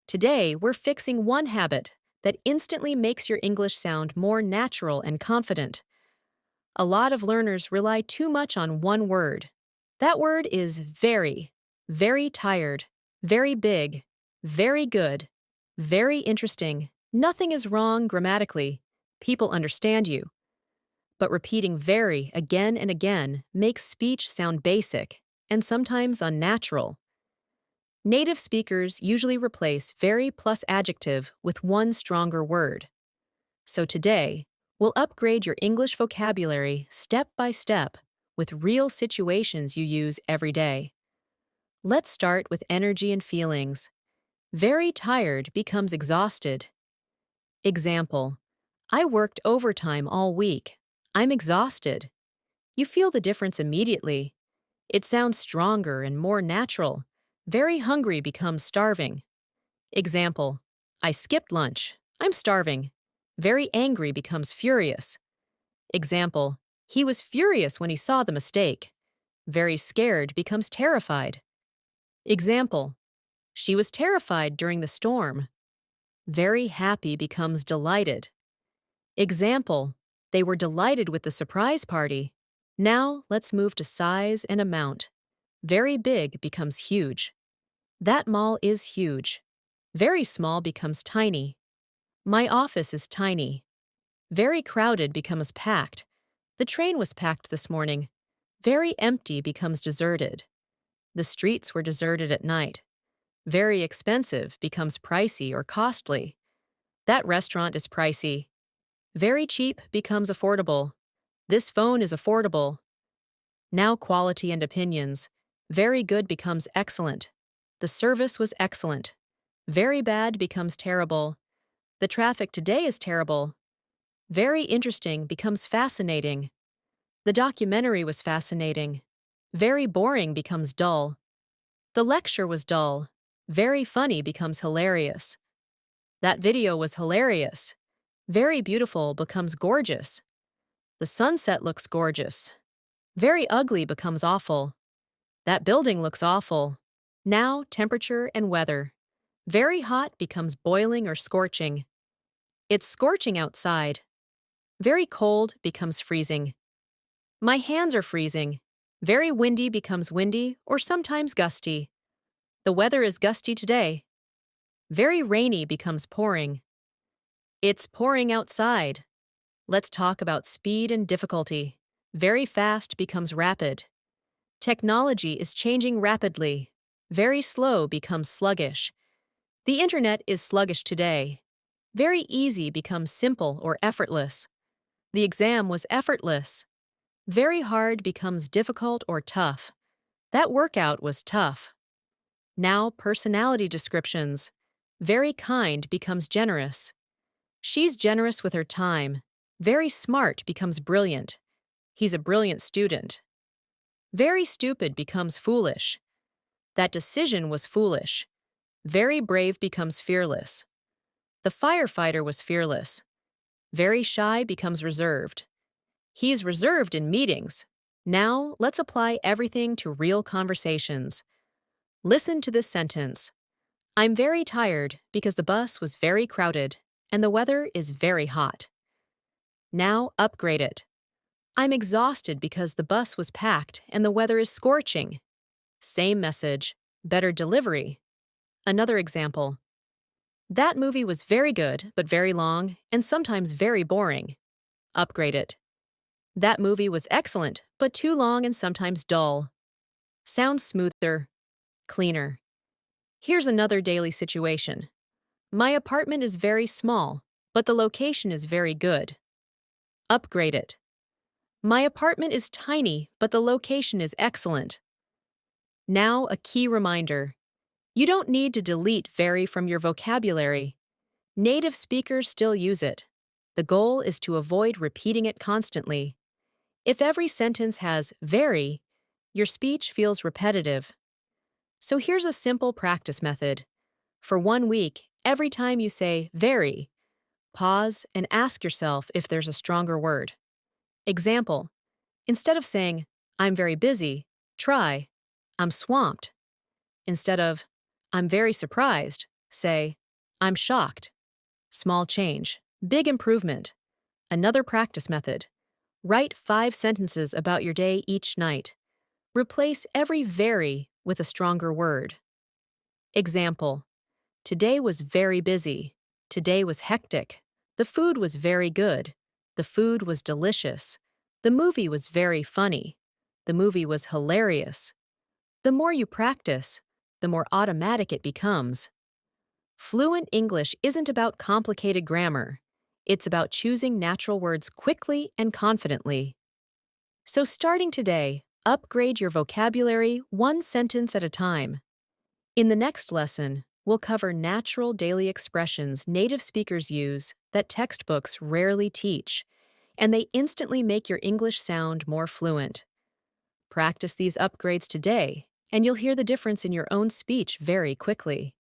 Today, we're fixing one habit that instantly makes your English sound more natural and confident. A lot of learners rely too much on one word. That word is very, very tired, very big, very good, very interesting. Nothing is wrong grammatically. People understand you. But repeating very again and again makes speech sound basic and sometimes unnatural. Native speakers usually replace very plus adjective with one stronger word. So today, we'll upgrade your English vocabulary step by step with real situations you use every day. Let's start with energy and feelings. Very tired becomes exhausted. Example: I worked overtime all week. I'm exhausted. You feel the difference immediately. It sounds stronger and more natural. Very hungry becomes starving. Example: I skipped lunch. I'm starving. Very angry becomes furious. Example: he was furious when he saw the mistake. Very scared becomes terrified. Example: she was terrified during the storm. Very happy becomes delighted. Example: they were delighted with the surprise party. Now let's move to size and amount. Very big becomes huge. That mall is huge. Very small becomes tiny. My office is tiny. Very crowded becomes packed. The train was packed this morning. Very empty becomes deserted. The streets were deserted at night. Very expensive becomes pricey or costly. That restaurant is pricey. Very cheap becomes affordable. This phone is affordable. Now quality and opinions. Very good becomes excellent. The service was excellent. Very bad becomes terrible. The traffic today is terrible. Very interesting becomes fascinating. The documentary was fascinating. Very boring becomes dull. The lecture was dull. Very funny becomes hilarious. That video was hilarious. Very beautiful becomes gorgeous. The sunset looks gorgeous. Very ugly becomes awful. That building looks awful. Now, temperature and weather. Very hot becomes boiling or scorching. It's scorching outside. Very cold becomes freezing. My hands are freezing. Very windy becomes windy or sometimes gusty. The weather is gusty today. Very rainy becomes pouring. It's pouring outside. Let's talk about speed and difficulty. Very fast becomes rapid. Technology is changing rapidly. Very slow becomes sluggish. The internet is sluggish today. Very easy becomes simple or effortless. The exam was effortless. Very hard becomes difficult or tough. That workout was tough. Now, personality descriptions. Very kind becomes generous. She's generous with her time. Very smart becomes brilliant. He's a brilliant student. Very stupid becomes foolish. That decision was foolish. Very brave becomes fearless. The firefighter was fearless. Very shy becomes reserved. He's reserved in meetings. Now, let's apply everything to real conversations. Listen to this sentence. I'm very tired because the bus was very crowded and the weather is very hot. Now, upgrade it. I'm exhausted because the bus was packed and the weather is scorching. Same message, better delivery. Another example. That movie was very good but very long and sometimes very boring. Upgrade it. That movie was excellent but too long and sometimes dull. Sounds smoother, cleaner. Here's another daily situation. My apartment is very small, but the location is very good. Upgrade it. My apartment is tiny, but the location is excellent. Now, a key reminder. You don't need to delete very from your vocabulary. Native speakers still use it. The goal is to avoid repeating it constantly. If every sentence has very, your speech feels repetitive. So here's a simple practice method. For 1 week, every time you say very, pause and ask yourself if there's a stronger word. Example: instead of saying, I'm very busy, try, I'm swamped. Instead of, I'm very surprised, Say, I'm shocked. Small change. Big improvement. Another practice method. Write 5 sentences about your day each night. Replace every very with a stronger word. Example: today was very busy. Today was hectic. The food was very good. The food was delicious. The movie was very funny. The movie was hilarious. The more you practice, the more automatic it becomes. Fluent English isn't about complicated grammar. It's about choosing natural words quickly and confidently. So starting today, upgrade your vocabulary 1 sentence at a time. In the next lesson, we'll cover natural daily expressions native speakers use that textbooks rarely teach, and they instantly make your English sound more fluent. Practice these upgrades today, and you'll hear the difference in your own speech very quickly.